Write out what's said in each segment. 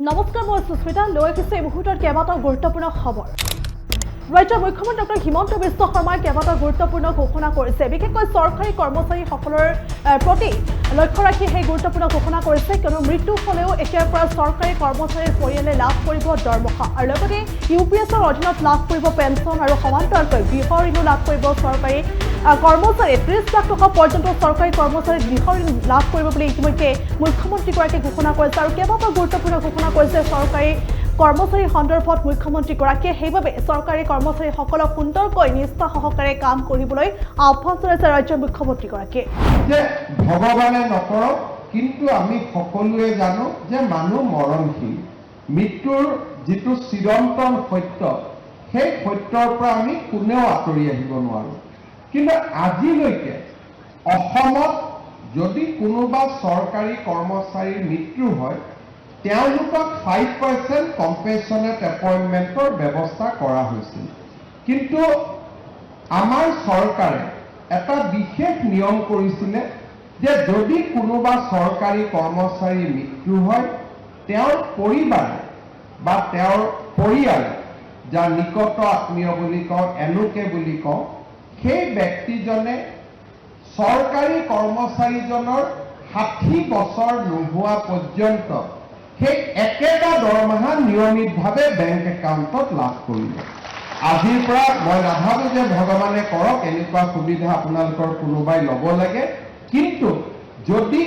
নমস্কাৰ মই সুস্মিতা লৈ আহিছে এই মুহূৰ্তত কেইবাটাও গুৰুত্বপূৰ্ণ খবৰ। ৰাজ্যৰ মুখ্যমন্ত্ৰী ডক্টৰ হিমন্ত বিশ্ব শৰ্মাই কেইবাটাও গুৰুত্বপূৰ্ণ ঘোষণা কৰিছে। বিশেষকৈ চৰকাৰী কৰ্মচাৰীসকলৰ প্ৰতি লক্ষ্য ৰাখি সেই গুৰুত্বপূৰ্ণ ঘোষণা কৰিছে, কিয়নো মৃত্যু হ'লেও এতিয়াৰ পৰা চৰকাৰী কৰ্মচাৰীৰ পৰিয়ালে লাভ কৰিব দৰমহা আৰু লগতে UPSৰ অধীনত লাভ কৰিব পেঞ্চন আৰু সমান্তৰালকৈ গৃহ ঋণো লাভ কৰিব চৰকাৰী কৰ্মচাৰী। 30 লাখ টকা পৰ্যন্ত চৰকাৰী কৰ্মচাৰী গৃহ ঋণ লাভ কৰিব বুলি ইতিমধ্যে মুখ্যমন্ত্ৰীগৰাকীয়ে ঘোষণা কৰিছে আৰু কেইবাটাও গুৰুত্বপূৰ্ণ ঘোষণা কৰিছে চৰকাৰী কৰ্মচাৰী সন্দৰ্ভত মুখ্যমন্ত্ৰীগৰাকীয়ে। সেইবাবে চৰকাৰী কৰ্মচাৰীসকলক সুন্দৰকৈ নিষ্ঠা সহকাৰে কাম কৰিবলৈ আহ্বান জনাইছে ৰাজ্যৰ মুখ্যমন্ত্ৰীগৰাকীয়ে। যে ভগৱানে নকৰক, কিন্তু আমি সকলোৱে জানো যে মানুহ মৰণশীল। মৃত্যুৰ যিটো চিৰন্তন সত্য, সেই সত্যৰ পৰা আমি কোনেও আঁতৰি আহিব নোৱাৰোঁ। কিন্তু আজিলৈকে অসমত যদি কোনোবা চৰকাৰী কৰ্মচাৰীৰ মৃত্যু হয়, তেওঁলোকক 5% কম্পেনচনেট এপইণ্টমেণ্টৰ ব্যৱস্থা কৰা হৈছিল। কিন্তু আমাৰ চৰকাৰে এটা বিশেষ নিয়ম কৰিছিলে যে যদি কোনোবা চৰকাৰী কৰ্মচাৰীৰ মৃত্যু হয়, তেওঁৰ পৰিবাৰে বা তেওঁৰ পৰিয়াল, যাৰ নিকট আত্মীয় বুলি কওঁ, এনুকে বুলি কওঁ, সেই ব্যক্তিজনে চৰকাৰী কৰ্মচাৰীজনৰ 60 বছৰ নোহোৱা পৰ্যন্ত সেই একেটা দৰমহা নিয়মিতভাৱে বেংক একাউণ্টত লাভ কৰিলে। আজিৰ পৰা মই নাভাবোঁ যে ভগৱানে কৰক এনেকুৱা সুবিধা আপোনালোকৰ কোনোবাই ল'ব লাগে, কিন্তু যদি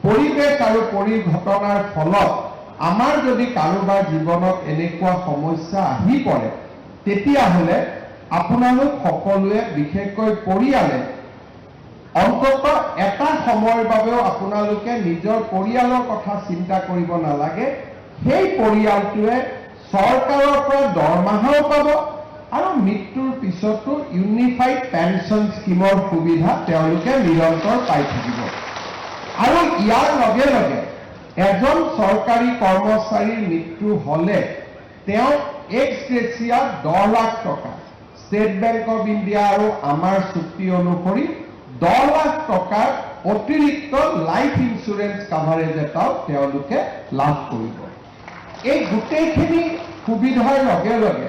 পৰিৱেশ আৰু পৰিঘটনাৰ ফলত আমাৰ যদি কাৰোবাৰ জীৱনত এনেকুৱা সমস্যা আহি পৰে, তেতিয়াহ'লে আপোনালোক সকলোৱে, বিশেষকৈ পৰিয়ালে, অন্তত এটা সময়ৰ বাবেও আপোনালোকে নিজৰ পৰিয়ালৰ কথা চিন্তা কৰিব নালাগে। সেই পৰিয়ালটোৱে চৰকাৰৰ পৰা দৰমহাও পাব আৰু মৃত্যুৰ পিছতো ইউনিফাইড পেঞ্চন স্কিমৰ সুবিধা তেওঁলোকে নিৰন্তৰ পাই থাকিব। আৰু ইয়াৰ লগে লগে এজন চৰকাৰী কৰ্মচাৰীৰ মৃত্যু হ'লে তেওঁ এক্স গ্ৰেচিয়া 10 লাখ টকা, ষ্টেট বেংক অৱ ইণ্ডিয়া আৰু আমাৰ চুক্তি অনুসৰি 10 লাখ টকাৰ অতিৰিক্ত লাইফ ইঞ্চুৰেঞ্চ কাভাৰেজ এটাও তেওঁলোকে লাভ কৰিব। এই গোটেইখিনি সুবিধাৰ লগে লগে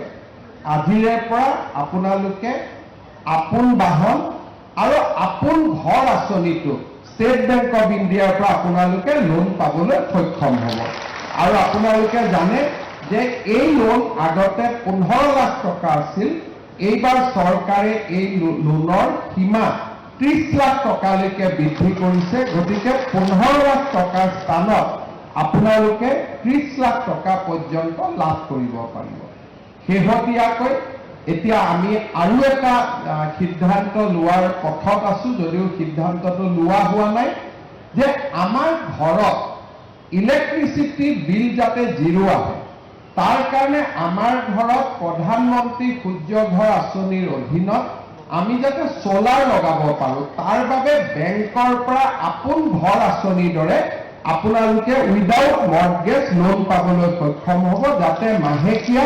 আজিৰে পৰা আপোনালোকে আপোন বাহন আৰু আপোন ঘৰ আঁচনিটো ষ্টেট বেংক অৱ ইণ্ডিয়াৰ পৰা আপোনালোকে লোন পাবলৈ সক্ষম হ'ব। আৰু আপোনালোকে জানে যে এই লোন আগতে 15 লাখ টকা আছিল, এইবাৰ চৰকাৰে এই লোনৰ সীমা 30 লাখ টকালৈকে বৃদ্ধি কৰিছে। গতিকে 15 লাখ টকাৰ স্থানত আপোনালোকে 30 লাখ টকা পৰ্যন্ত লাভ কৰিব পাৰিব। শেহতীয়াকৈ এতিয়া আমি আৰু এটা সিদ্ধান্ত লোৱাৰ পথত আছোঁ, যদিও সিদ্ধান্তটো লোৱা হোৱা নাই, যে আমাৰ ঘৰত ইলেক্ট্ৰিচিটি বিল যাতে জিৰ' আহে, তাৰ কাৰণে আমাৰ ঘৰত প্ৰধানমন্ত্ৰী সূৰ্য ঘৰ আঁচনিৰ অধীনত আমি যাতে সোলাৰ লগাব পাৰোঁ, তাৰ বাবে বেংকৰ পৰা আপোন ঘৰ আঁচনিৰ দৰে আপোনালোকে উইদাউট মৰ্টগেজ লোন পাবলৈ সক্ষম হ'ব, যাতে মাহেকীয়া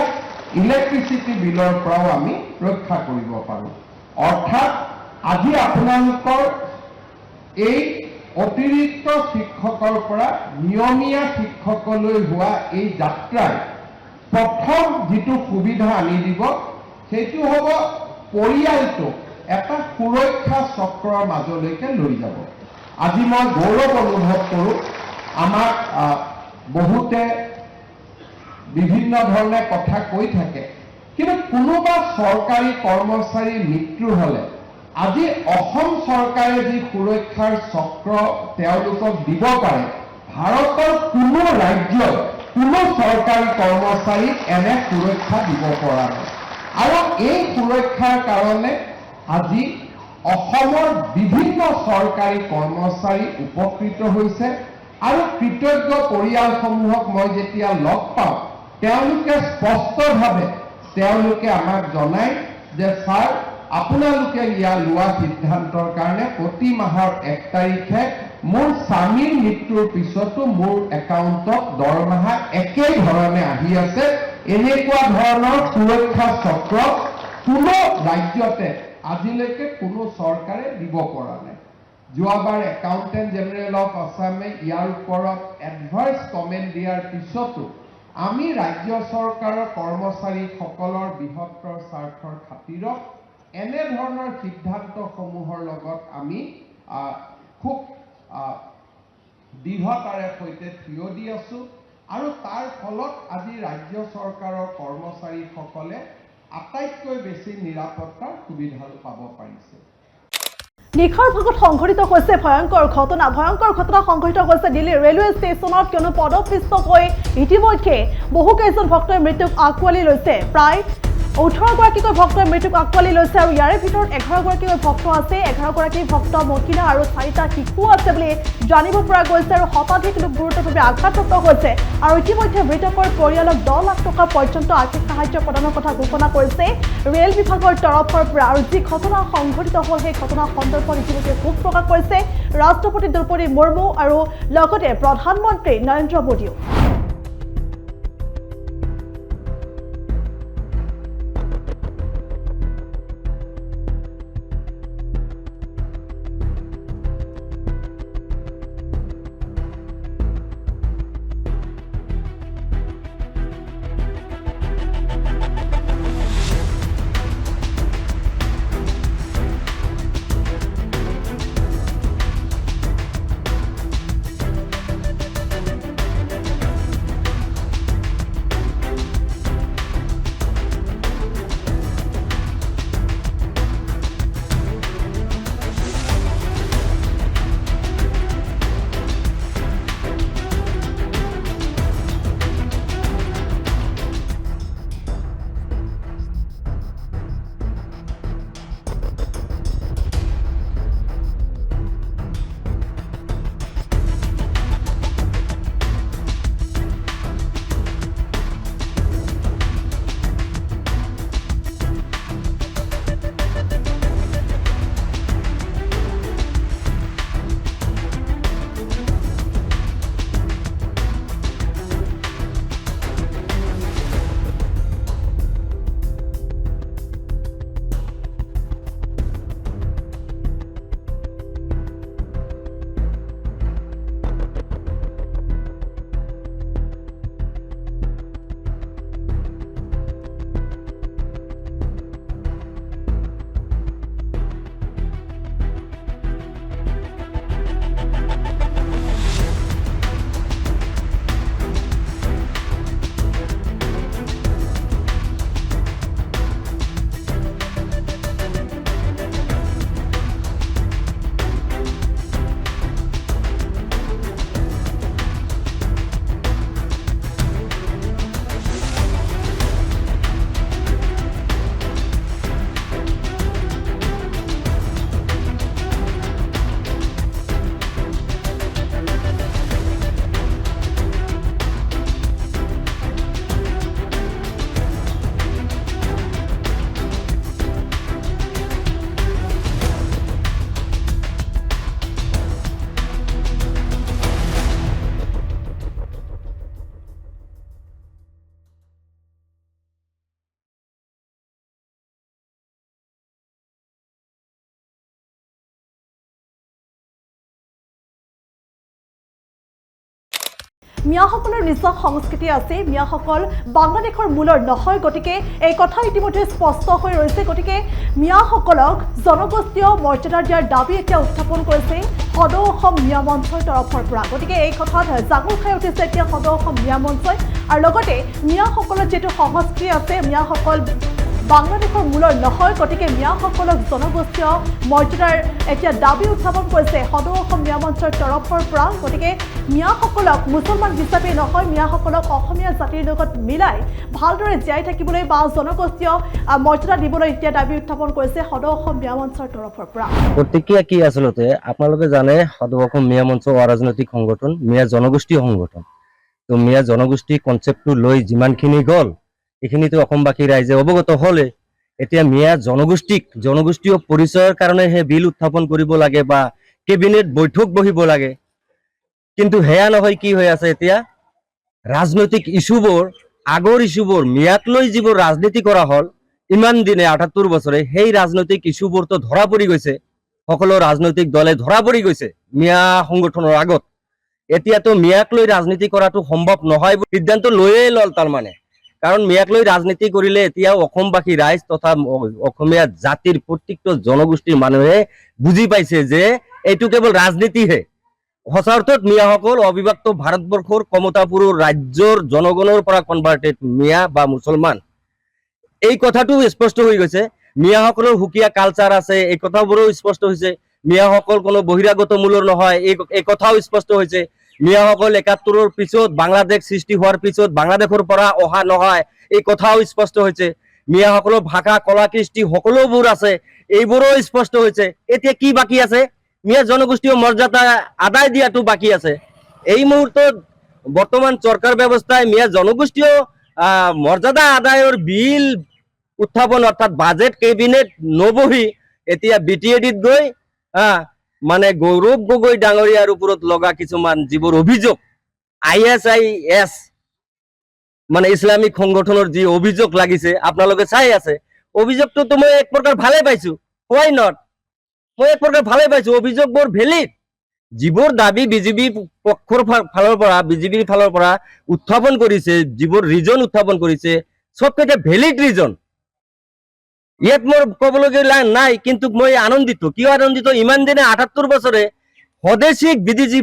ইলেক্ট্ৰিচিটি বিলৰ পৰাও আমি ৰক্ষা কৰিব পাৰোঁ। অৰ্থাৎ আজি আপোনালোকৰ এই অতিৰিক্ত শিক্ষকৰ পৰা নিয়মীয়া শিক্ষকলৈ হোৱা এই যাত্ৰাই প্ৰথম যিটো সুবিধা আনি দিব, সেইটো হ'ব পৰিয়ালটোক এটা সুৰক্ষা চক্ৰৰ মাজলৈকে লৈ যাব। আজি মই গৌৰৱ অনুভৱ কৰোঁ, আমাক বহুতে বিভিন্ন ধৰণে কথা কৈ থাকে, কিন্তু কোনোবা চৰকাৰী কৰ্মচাৰীৰ মৃত্যু হ'লে আজি অসম চৰকাৰে যি সুৰক্ষাৰ চক্ৰ তেওঁলোকক দিব পাৰে, ভাৰতৰ কোনো ৰাজ্যত কোনো চৰকাৰী কৰ্মচাৰীক এনে সুৰক্ষা দিব পৰা নাই। আৰু এই সুৰক্ষাৰ কাৰণে আজি অসমৰ বিভিন্ন চৰকাৰী কৰ্মচাৰী উপকৃত হৈছে। আৰু কৃতজ্ঞ পৰিয়ালসমূহক মই যেতিয়া লগ পাওঁ, তেওঁলোকে স্পষ্টভাৱে তেওঁলোকে আমাক জনায় যে ছাৰ, আপোনালোকে লোৱা সিদ্ধান্তৰ কাৰণে প্ৰতি মাহৰ 1 তাৰিখে মোৰ স্বামীৰ মৃত্যুৰ পিছতো মোৰ একাউণ্টত দৰমহা একেই ধৰণে আহি আছে। এনেকুৱা ধৰণৰ সুৰক্ষা চক্ৰ কোনো ৰাজ্যতে আজিলৈকে কোনো চৰকাৰে দিব পৰা নাই। যোৱাবাৰ একাউণ্টেণ্ট জেনেৰেল অফ আছামে ইয়াৰ ওপৰত এডভাইচ কমেণ্ট দিয়াৰ পিছতো আমি ৰাজ্য চৰকাৰৰ কৰ্মচাৰীসকলৰ বৃহত্তৰ স্বাৰ্থৰ খাতিৰত এনেধৰণৰ সিদ্ধান্তসমূহৰ লগত আমি খুব দৃঢ়তাৰে সৈতে থিয় দি আছো আৰু তাৰ ফলত আজি ৰাজ্য চৰকাৰৰ কৰ্মচাৰীসকলে আটাইতকৈ বেছি নিৰাপত্তাৰ সুবিধা পাব পাৰিছে। নিশাৰ ভাগত সংঘটিত হৈছে ভয়ংকৰ ঘটনা সংঘটিত হৈছে দিল্লী ৰেলৱে ষ্টেচনত কিয়নো পদপিষ্ট হৈ ইতিমধ্যে বহুকেইজন ভক্তই মৃত্যুক আঁকোৱালি লৈছে। প্ৰায় 18গৰাকীকৈ ভক্তই মৃত্যুক আঁকোৱালি লৈছে আৰু ইয়াৰে ভিতৰত 11গৰাকীকৈ ভক্ত আছে। 11গৰাকী ভক্ত মহিলা আৰু 4টা শিশু আছে বুলি জানিব পৰা গৈছে আৰু শতাধিক লোক গুৰুতৰভাৱে আঘাতপ্ৰাপ্ত হৈছে আৰু ইতিমধ্যে মৃতকৰ পৰিয়ালক 10 লাখ টকা পৰ্যন্ত আৰ্থিক সাহায্য প্ৰদানৰ কথা ঘোষণা কৰিছে ৰেল বিভাগৰ তৰফৰ পৰা। আৰু যি ঘটনা সংঘটিত হ'ল সেই ঘটনা সন্দৰ্ভত ইতিমধ্যে ক্ষোভ প্ৰকাশ কৰিছে ৰাষ্ট্ৰপতি দ্ৰৌপদী মুৰ্মু আৰু লগতে প্ৰধানমন্ত্ৰী নৰেন্দ্ৰ মোদীও। মিয়াসকলৰ নিজৰ সংস্কৃতি আছে। মিয়াসকল বাংলাদেশৰ মূলৰ নহয়, গতিকে এই কথা ইতিমধ্যে স্পষ্ট হৈ ৰৈছে। গতিকে মিয়াসকলক জনগোষ্ঠীয় মৰ্যাদা দিয়াৰ দাবী এতিয়া উত্থাপন কৰিছে সদৌ অসম মিয়া মঞ্চৰ তৰফৰ পৰা। গতিকে এই কথাত জাগৰ খাই উঠিছে এতিয়া সদৌ অসম মিয়া মঞ্চই। আৰু লগতে মিয়াসকলৰ যিটো সংস্কৃতি আছে, মিয়াসকল বাংলাদেশৰ মূলৰ নহয়, গতিকে মিয়াসকলক জনগোষ্ঠীয় মৰ্যাদাৰ এতিয়া দাবী উত্থাপন কৰিছে সদৌ অসম মিয়া মঞ্চৰ তৰফৰ পৰা। গতিকে মিয়াসকলক মুছলমান হিচাপে নহয়, মিয়াসকলক অসমীয়া জাতিৰ লগত মিলাই ভালদৰে জীয়াই থাকিবলৈ বা জনগোষ্ঠীয় মৰ্যাদা দিবলৈ এতিয়া দাবী উত্থাপন কৰিছে সদৌ অসম মিয়া মঞ্চৰ তৰফৰ পৰা। প্ৰতিক্ৰিয়া কি আচলতে আপোনালোকে জানে, সদৌ অসম মিয়া মঞ্চ অৰাজনৈতিক সংগঠন, মিয়া জনগোষ্ঠীয় সংগঠন। তো মিয়া জনগোষ্ঠী কনচেপ্টটো লৈ যিমানখিনি গ'ল এইখিনিতো অসমবাসী ৰাইজে অৱগত হ'লে। এতিয়া মিয়া জনগোষ্ঠীয় পৰিচয়ৰ কাৰণে হে বিল উত্থাপন কৰিব লাগে বা কেবিনেট বৈঠক বহিব লাগে, কিন্তু সেয়া নহয়। কি হৈ আছে এতিয়া, ৰাজনৈতিক ইস্যুবোৰ, আগৰ ইস্যুবোৰ, মিয়াক লৈ যিবোৰ ৰাজনীতি কৰা হ'ল ইমান দিনে ৭৮ বছৰে, সেই ৰাজনৈতিক ইস্যুবোৰতো ধৰা পৰি গৈছে। সকলো ৰাজনৈতিক দলে ধৰা পৰি গৈছে মিয়া সংগঠনৰ আগত। এতিয়াতো মিয়াক লৈ ৰাজনীতি কৰাটো সম্ভৱ নহয় বুলি সিদ্ধান্ত লৈয়ে ল'ল তাৰমানে। কাৰণ মিয়াক লৈ ৰাজনীতি কৰিলে এতিয়াও অসমবাসী ৰাইজ তথা অসমীয়া জাতিৰ প্ৰত্যেকটো জনগোষ্ঠীৰ মানুহে বুজি পাইছে যে এইটো কেৱল ৰাজনীতিহে। সঁচা অৰ্থত মিয়াসকল অবিভক্ত ভাৰতবৰ্ষৰ কমতাপুৰৰ ৰাজ্যৰ জনগণৰ পৰা কনভাৰ্টেড মিয়া বা মুছলমান, এই কথাটো স্পষ্ট হৈ গৈছে। মিয়াসকলৰ সুকীয়া কালচাৰ আছে, এই কথাবোৰো স্পষ্ট হৈছে। মিয়াসকল কোনো বহিৰাগত মূলৰ নহয়, এই কথাও স্পষ্ট হৈছে। মিয়াসকল ৭১-ৰ পিছত বাংলাদেশ সৃষ্টি হোৱাৰ পিছত বাংলাদেশৰ পৰা অহা নহয়, এই কথাও স্পষ্ট হৈছে। মিয়াসকলৰ ভাষা কলা কৃষ্টি সকলোবোৰ আছে, এইবোৰো স্পষ্ট হৈছে। এতিয়া কি বাকী আছে? মিয়া জনগোষ্ঠীয় মৰ্যাদা আদায় দিয়াটো বাকী আছে। এই মুহূৰ্তত বৰ্তমান চৰকাৰ ব্যৱস্থাই মিয়া জনগোষ্ঠীয় মৰ্যাদা আদায়ৰ বিল উত্থাপন অৰ্থাৎ বাজেট কেবিনেট নবহি এতিয়া BTADত গৈ মানে গৌৰৱ গগৈ ডাঙৰীয়াৰ ওপৰত লগা কিছুমান যিবোৰ অভিযোগ, ISIS মানে ইছলামিক সংগঠনৰ যি অভিযোগ লাগিছে আপোনালোকে চাই আছে। অভিযোগটোতো মই এক প্ৰকাৰ ভালে পাইছো, হোৱাই নট, মই এক প্ৰকাৰ ভালে পাইছো। অভিযোগবোৰ ভেলিড, যিবোৰ দাবী বিজেপি পক্ষৰ ফালৰ পৰা বিজেপিৰ ফালৰ পৰা উত্থাপন কৰিছে, যিবোৰ ৰিজন উত্থাপন কৰিছে চবকেইটা ভেলিড ৰিজন। ইয়াত মোৰ ক'বলগীয়া নাই, কিন্তু মই আনন্দিত। কিয় আনন্দিত? ইমান দিনে ৭৮ বছৰে স্বদেশীক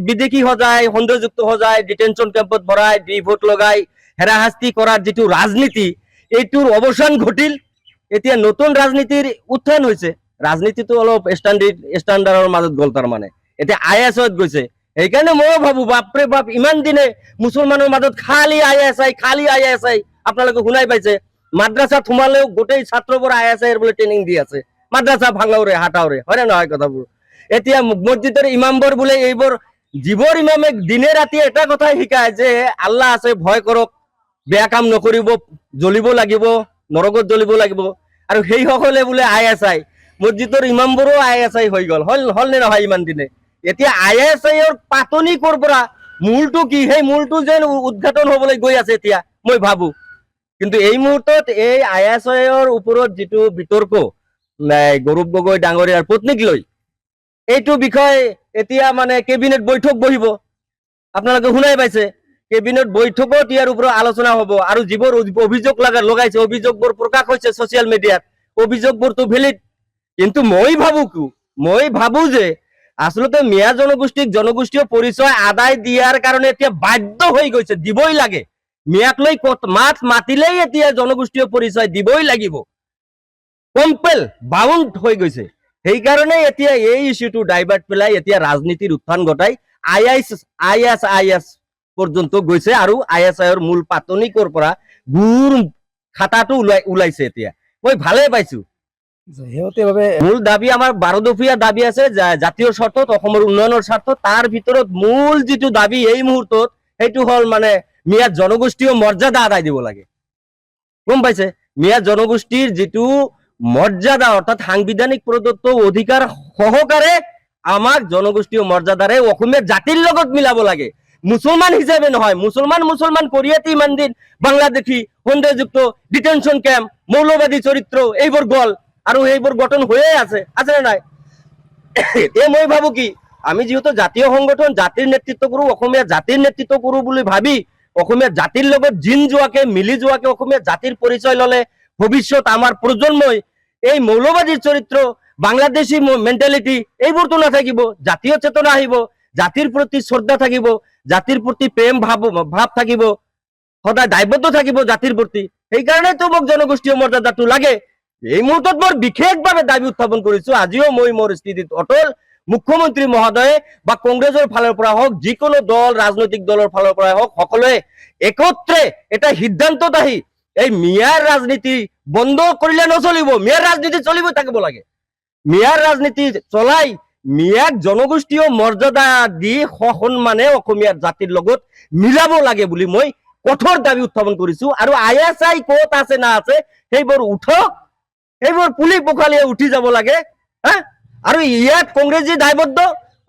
বিদেশী সজাই, সন্দেহযুক্ত সজাই, ডিটেনশ্যন কেম্পত ভৰাই, ভোট লগাই হেৰাশাস্তি কৰাৰ যিটো ৰাজনীতি, এইটোৰ অৱসান ঘটিল। এতিয়া নতুন ৰাজনীতিৰ উত্থান হৈছে। ৰাজনীতিটো অলপ ষ্টেণ্ডাৰ্ডৰ মাজত গ'ল তাৰমানে, এতিয়া ISIত গৈছে। সেইকাৰণে ময়ো ভাবো বাপৰে বাপ, ইমান দিনে মুছলমানৰ মাজত খালি ISI আপোনালোকে শুনাই পাইছে। মাদ্ৰাছাত সোমালেও গোটেই ছাত্ৰবোৰ ISIৰ বোলে ট্ৰেইনিং দি আছে, মাদ্ৰাছা ভাঙাওৰে হাটাওৰে, হয় নে নহয় কথাবোৰ? এতিয়া মছজিদৰ ইমামবোৰ বোলে এইবোৰ, যিবোৰ ইমামে দিনে ৰাতি এটা কথাই শিকায় যে আল্লাহ আছে, ভয় কৰক, বেয়া কাম নকৰিব, জ্বলিব লাগিব, নৰকত জ্বলিব লাগিব, আৰু সেইসকলে বোলে ISI। মছজিদৰ ইমামবোৰো ISI হৈ গ'ল, হল নে নহয় ইমান দিনে? এতিয়া ISIৰ পাতনি ক'ৰ পৰা, মূলটো কি, সেই মূলটো যেন উদ্ঘাটন হ'বলৈ গৈ আছে এতিয়া মই ভাবো। কিন্তু এই মুহূৰ্তত এই ISIৰ ওপৰত যিটো বিতৰ্ক গৌৰৱ গগৈ ডাঙৰীয়াৰ পত্নীক লৈ, এইটো বিষয় এতিয়া মানে কেবিনেট বৈঠক বহিব, আপোনালোকে শুনাই পাইছে। কেবিনেট বৈঠকত ইয়াৰ ওপৰত আলোচনা হ'ব, আৰু যিবোৰ অভিযোগ লগাইছে অভিযোগবোৰ প্ৰকাশ হৈছে ছচিয়েল মিডিয়াত, অভিযোগবোৰতো ভেলিড। কিন্তু মই ভাবো যে আচলতে মিয়া জনগোষ্ঠীয় পৰিচয় আদায় দিয়াৰ কাৰণে এতিয়া বাধ্য হৈ গৈছে, দিবই লাগে। মিয়াক লৈ মাত মাতিলেই এতিয়া জনগোষ্ঠীয় পৰিচয় দিবই লাগিব, কম্পেল বাউণ্ড হৈ গৈছে। সেইকাৰণে এতিয়া এই ইস্যুটো ডাইভাৰ্ট পেলাই এতিয়া ৰাজনীতিৰ উত্থান ঘটাই ISIS পৰ্যন্ত গৈছে, আৰু ISIৰ মূল পাতনি ক'ৰ পৰা গুৰ খাতাটো ওলাইছে। এতিয়া মই ভালে পাইছো। মূল দাবী আমাৰ 12 দফীয়া দাবী আছে জাতীয় স্বাৰ্থত, অসমৰ উন্নয়নৰ স্বাৰ্থত। তাৰ ভিতৰত মূল যিটো দাবী এই মুহূৰ্তত, সেইটো হ'ল মানে মিয়া জনগোষ্ঠীয় মৰ্যাদা আদায় দিব লাগে। গম পাইছে? মিয়া জনগোষ্ঠীৰ যিটো মৰ্যাদা অৰ্থাৎ সাংবিধানিক প্ৰদত্ত অধিকাৰ সহকাৰে আমাক জনগোষ্ঠীয় মৰ্যাদাৰে অসমীয়া জাতিৰ লগত মিলাব লাগে, মুছলমান হিচাপে নহয়। মুছলমান কৰিয়েতো ইমান দিন বাংলাদেশী, সন্দেহযুক্ত, ডিটেনশ্যন কেম্প, মৌলবাদী চৰিত্ৰ এইবোৰ গ'ল, আৰু এইবোৰ গঠন হৈয়ে আছে নে নাই? এতিয়া মই ভাবো কি, আমি যিহেতু জাতীয় সংগঠন, জাতিৰ নেতৃত্ব কৰো, অসমীয়া জাতিৰ নেতৃত্ব কৰো বুলি ভাবি অসমীয়া জাতিৰ লগত জিন যোৱাকে, মিলি যোৱাকে অসমীয়া জাতিৰ পৰিচয় ললে ভৱিষ্যত আমাৰ প্ৰজন্মই এই মৌলবাদীৰ চৰিত্ৰ, বাংলাদেশী মেণ্টেলিটি এইবোৰতো নাথাকিব। জাতীয় চেতনা আহিব, জাতিৰ প্ৰতি শ্ৰদ্ধা থাকিব, জাতিৰ প্ৰতি প্ৰেম ভাৱ থাকিব, সদায় দায়বদ্ধ থাকিব জাতিৰ প্ৰতি। সেইকাৰণেতো মোক জনগোষ্ঠীয় মৰ্যাদাটো লাগে। এই মুহূৰ্তত মই বিশেষভাৱে দাবী উত্থাপন কৰিছো, আজিও মই মোৰ স্থিতিত অটল। মুখ্যমন্ত্ৰী মহোদয়ে বা কংগ্ৰেছৰ ফালৰ পৰা হওক, যিকোনো দল, ৰাজনৈতিক দলৰ ফালৰ পৰা হওক, সকলোৱে একত্ৰে এটা সিদ্ধান্তত আহি এই মিয়াৰ ৰাজনীতি বন্ধ কৰিলে নচলিব। মিয়াৰ ৰাজনীতি চলিব থাকিব লাগে। মিয়াৰ ৰাজনীতি চলাই মিয়াক জনগোষ্ঠীয় মৰ্যাদা দি সসন্মানে অসমীয়া জাতিৰ লগত মিলাব লাগে বুলি মই কঠোৰ দাবী উত্থাপন কৰিছো। আৰু ISI ক'ত আছে না আছে সেইবোৰ উঠক, সেইবোৰ পুলি পোখালিয়ে উঠি যাব লাগে। আৰু ইয়াত কংগ্ৰেছী দায়বদ্ধ।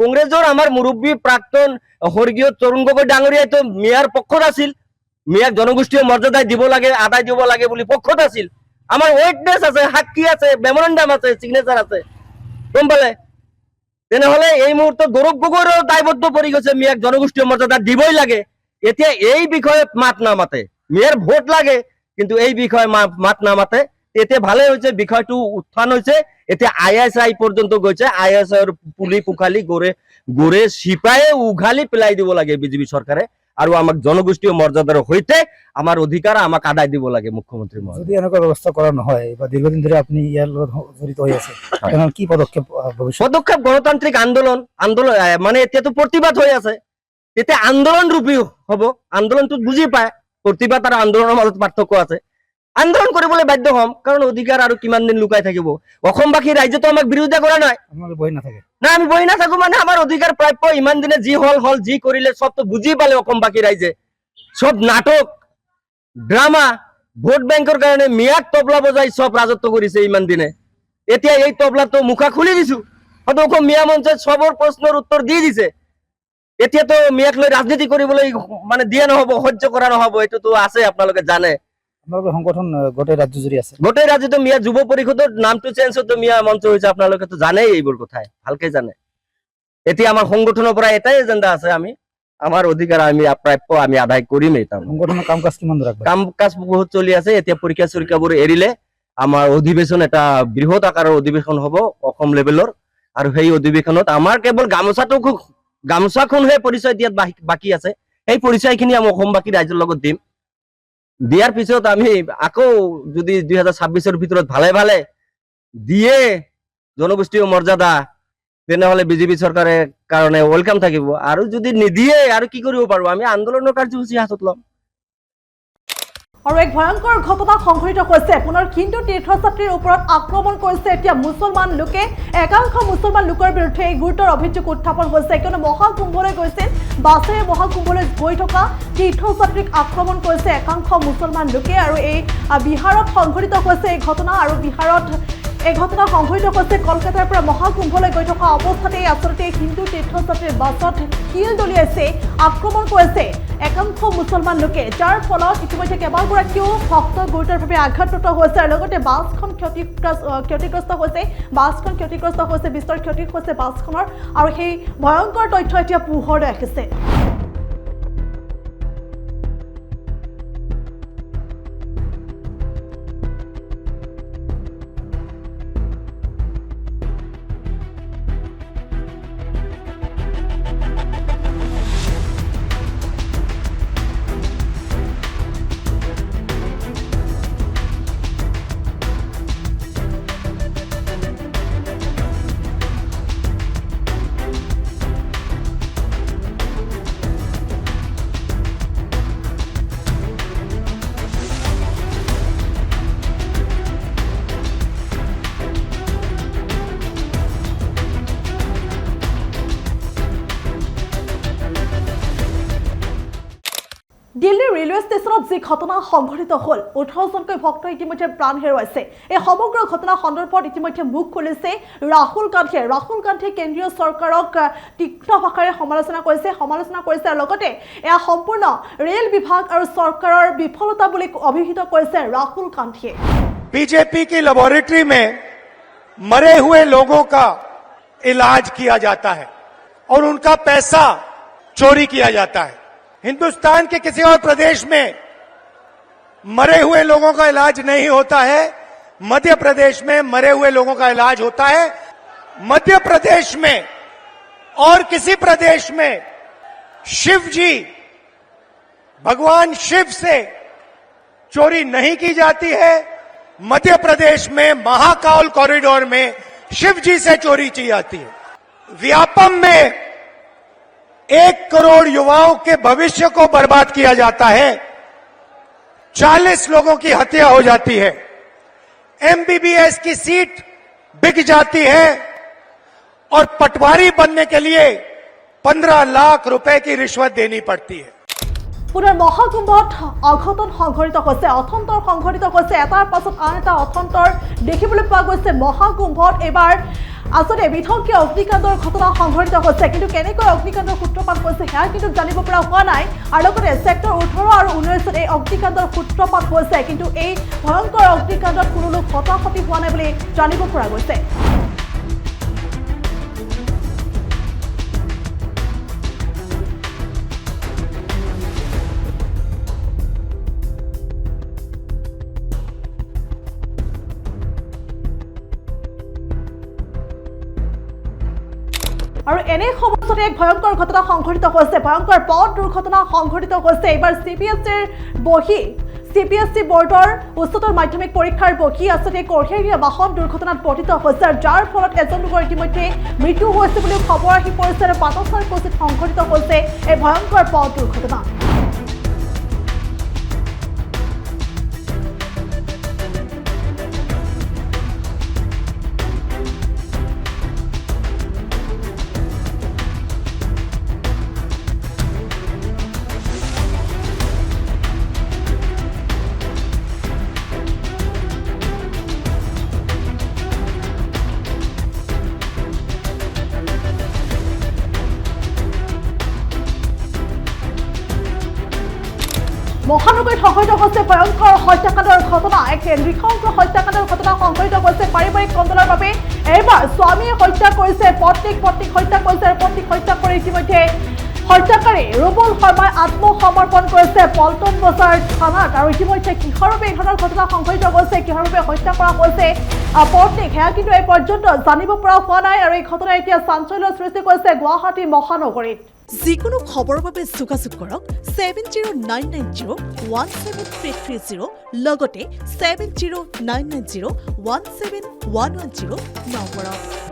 কংগ্ৰেছৰ আমাৰ মুৰব্বী প্ৰাক্তন স্বৰ্গীয় তৰুণ গগৈ ডাঙৰীয়াইতো মিয়াৰ পক্ষত আছিল, মিয়াক জনগোষ্ঠীয় মৰ্যাদা দিব লাগে, আদায় দিব লাগে বুলি পক্ষত আছিল। আমাৰ উইটনেছ আছে, সাক্ষী আছে, মেমৰেণ্ডাম আছে, চিগনেচাৰ আছে, গম পালে? তেনেহলে এই মুহূৰ্তত গৌৰৱ গগৈৰো দায়বদ্ধ পৰি গৈছে, মিয়াক জনগোষ্ঠীয় মৰ্যাদা দিবই লাগে। এতিয়া এই বিষয়ে মাত নামাতে, মেয়ৰ ভোট লাগে কিন্তু এই বিষয়ে মাত নামাতে। এতিয়া ভালে হৈছে, বিষয়টো উত্থান হৈছে, এতিয়া ISI পৰ্যন্ত গৈছে। ISI পুলি পুখালি গড়ে চিপায়ে উঘালি পেলাই দিব লাগে বিজেপি চৰকাৰে, আৰু আমাক জনগোষ্ঠীয় মৰ্যাদাৰ সৈতে আমাৰ অধিকাৰ আমাক আদায় দিব লাগে মুখ্যমন্ত্ৰী মহোদয়। যদি এনেকুৱা ব্যৱস্থা কৰা নহয় বা দীৰ্ঘদিন ধৰি আপুনি ইয়াৰ লগত জড়িত হৈ আছে, তেনেহ'লে কি পদক্ষেপ পদক্ষেপ গণতান্ত্ৰিক আন্দোলন মানে এতিয়াতো প্ৰতিবাদ হৈ আছে, তেতিয়া আন্দোলন ৰূপী হ'ব। আন্দোলনটো বুজি পায়, প্ৰতিবাদ আৰু আন্দোলনৰ মাজত পাৰ্থক্য আছে। আন্দোলন কৰিবলৈ বাধ্য হ'ম, কাৰণ অধিকাৰ আৰু কিমান দিন লুকাই থাকিব। অসমবাসী ৰাইজেতো আমাক বিৰোধিতা কৰা নাই, আপোনালোকে বহি নাথাকে। না আমি বহি নাথাকো, মানে আমাৰ অধিকাৰ প্ৰাপ্য। ইমান দিনে যি হল যি কৰিলে সবতো বুজি পালে অসমবাসী ৰাইজে। সব নাটক ড্ৰামা, ভোট বেংকৰ কাৰণে মিয়াক তবলা বজাই সব ৰাজত্ব কৰিছে ইমান দিনে। এতিয়া এই তবলাটো মুখা খুলি দিছো, হয়তো মিয়া মঞ্চে সবৰ প্ৰশ্নৰ উত্তৰ দি দিছে। এতিয়াতো মিয়াক লৈ ৰাজনীতি কৰিবলৈ মানে দিয়া নহব, সহ্য কৰা নহব, এইটোতো আছে, আপোনালোকে জানে। আপোনালোকৰ সংগঠন গোটেই ৰাজ্য জুৰি আছে। গোটেই ৰাজ্যতো মিয়া যুৱ পৰিষদৰ নামটো চেঞ্জ হতো মিয়া মঞ্চ হৈছে, আপোনালোকেতো জানেই এইবোৰ কথাই, ভালকে জানে। এতিয়া আমাৰ সংগঠনৰ পৰা এটাই এজেণ্ডা আছে, আমি আমাৰ অধিকাৰ আমি প্ৰাপ্য আমি আদায় কৰিমেই। সংগঠনৰ কাম কাজ কিমান দূৰ আগবাঢ়িছে? কাম কাজ বহুত চলি আছে। এতিয়া পৰীক্ষা চৰীক্ষাবোৰ এৰিলে আমাৰ অধিৱেশন, এটা বৃহৎ আকাৰৰ অধিৱেশন হ'ব অসম লেভেলৰ, আৰু সেই অধিৱেশনত আমাৰ কেৱল গামোচাখনহে পৰিচয় দিয়াত বাকী আছে। সেই পৰিচয়খিনি আমি অসমবাসী ৰাইজৰ লগত দিম। দিয়াৰ পিছত আমি আকৌ যদি 2026-ৰ ভিতৰত ভালে ভালে দিয়ে জনগোষ্ঠীয় মৰ্যাদা, তেনেহলে বিজেপি চৰকাৰে কাৰণে ওয়েলকাম থাকিব। আৰু যদি নিদিয়ে আৰু কি কৰিব পাৰো, আমি আন্দোলনৰ কাৰ্যসূচী হাতত ল'ম। আৰু এক ভয়ংকৰ ঘটনা সংঘটিত হৈছে। পুনৰ হিন্দু তীৰ্থযাত্ৰীৰ ওপৰত আক্ৰমণ কৰিছে এতিয়া মুছলমান লোকে। একাংশ মুছলমান লোকৰ বিৰুদ্ধে গুৰুতৰ অভিযোগ উত্থাপন হৈছে, কিয়নো মহাকুম্ভলৈ গৈছিল, বাছেৰে মহাকুম্ভলৈ গৈ থকা তীৰ্থযাত্ৰীক আক্ৰমণ কৰিছে একাংশ মুছলমান লোকে। আৰু এই বিহাৰত সংঘটিত হৈছে এই ঘটনা, আৰু বিহাৰত এই ঘটনা সংঘটিত হৈছে কলকাতাৰ পৰা মহাকুম্ভলৈ গৈ থকা অৱস্থাতে আচলতে হিন্দু তীৰ্থযাত্ৰীৰ বাছত শিল দলিয়াইছে, আক্ৰমণ কৰিছে একাংশ মুছলমান লোকে, যাৰ ফলত ইতিমধ্যে কেইবাগৰাকীও ভক্ত গুৰুতৰভাৱে আঘাতপ্ৰাপ্ত হৈছে। আৰু লগতে বাছখন ক্ষতিগ্ৰস্ত হৈছে, বিস্তৰ ক্ষতি হৈছে বাছখনৰ। আৰু সেই ভয়ংকৰ তথ্য এতিয়া পোহৰলৈ আহিছে। দিল্লীৰ ৰেলৱে ষ্টেচনত যি ঘটনা সংঘটিত হ'ল, 18জনকৈ ভক্ত ইতিমধ্যে প্ৰাণ হেৰুৱাইছে। এই সমগ্ৰ ঘটনা সন্দৰ্ভত ইতিমধ্যে মুখ খুলিছে ৰাহুল গান্ধীয়ে। ৰাহুল গান্ধীয়ে কেন্দ্ৰীয় চৰকাৰক তীক্ষ্ণ ভাষাৰে সমালোচনা কৰিছে, আৰু লগতে এয়া সম্পূৰ্ণ ৰেল বিভাগ আৰু চৰকাৰৰ বিফলতা বুলি অভিহিত কৰিছে ৰাহুল গান্ধীয়ে। बीजेपी की लेबोरेटरी में मरे हुए लोगों का इलाज किया जाता है और उनका पैसा चोरी किया जाता है। हिंदुस्तान के किसी और प्रदेश में मरे हुए लोगों का इलाज नहीं होता है, मध्य प्रदेश में मरे हुए लोगों का इलाज होता है। मध्य प्रदेश में और किसी प्रदेश में शिव जी, भगवान शिव से चोरी नहीं की जाती है। मध्य प्रदेश में महाकाल कॉरिडोर में शिव जी से चोरी की जाती है। व्यापम में 1 करोड़ युवाओं के भविष्य को बर्बाद किया जाता है, 40 लोगों की हत्या हो जाती है, MBBS की सीट बिक जाती है, और पटवारी बनने के लिए 15 लाख रुपए की रिश्वत देनी पड़ती है। পুনৰ মহাকুম্ভত অঘটন সংঘটিত হৈছে, অথন্তৰ সংঘটিত হৈছে, এটাৰ পাছত আন এটা অথন্তৰ দেখিবলৈ পোৱা গৈছে মহাকুম্ভত। এইবাৰ আচলতে বিধ্বংসী অগ্নিকাণ্ডৰ ঘটনা সংঘটিত হৈছে, কিন্তু কেনেকৈ অগ্নিকাণ্ডৰ সূত্ৰপাত হৈছে সেয়া কিন্তু জানিব পৰা হোৱা নাই। আৰু লগতে ছেক্টৰ 18 আৰু 19 এই অগ্নিকাণ্ডৰ সূত্ৰপাত হৈছে, কিন্তু এই ভয়ংকৰ অগ্নিকাণ্ডত কোনো লোক হতাহত হোৱা নাই বুলি জানিব পৰা গৈছে। আৰু এনে সময়তে এক ভয়ংকৰ ঘটনা সংঘটিত হৈছে, ভয়ংকৰ পথ দুৰ্ঘটনা সংঘটিত হৈছে। এইবাৰ CPSC বোৰ্ডৰ উচ্চতৰ মাধ্যমিক পৰীক্ষাৰ বহি আছতে কঢ়িয়াই বাহন দুৰ্ঘটনাত পতিত হৈছে, যাৰ ফলত এজন লোকৰ ইতিমধ্যে মৃত্যু হৈছে বুলি খবৰ আহি পৰিছে আৰু পাটচাৰ উপস্থিত সংঘটিত হৈছে এই ভয়ংকৰ পথ দুৰ্ঘটনা। মহানগৰীত সংঘটিত হৈছে ভয়ংকৰ হত্যাকাণ্ডৰ ঘটনা, এক নৃশংস হত্যাকাণ্ডৰ ঘটনা সংঘটিত হৈছে। পাৰিবাৰিক কন্দলৰ বাবে এইবাৰ স্বামীয়ে হত্যা কৰিছে পত্নীক হত্যা কৰিছে আৰু পত্নীক হত্যা কৰি ইতিমধ্যে হত্যাকাৰী ৰুবুল শৰ্মাই আত্মসমৰ্পণ কৰিছে পল্টন বজাৰ থানাত। আৰু ইতিমধ্যে কিহৰ বাবে এই ধৰণৰ ঘটনা সংঘটিত হৈছে, কিহৰ বাবে হত্যা কৰা হৈছে পত্নীক, সেয়া কিন্তু এই পৰ্যন্ত জানিব পৰা হোৱা নাই। আৰু এই ঘটনাই এতিয়া চাঞ্চল্যৰ সৃষ্টি কৰিছে গুৱাহাটী মহানগৰীত। যিকোনো খবৰৰ বাবে যোগাযোগ কৰক 7099017330 লগতে 7099017110 নম্বৰত।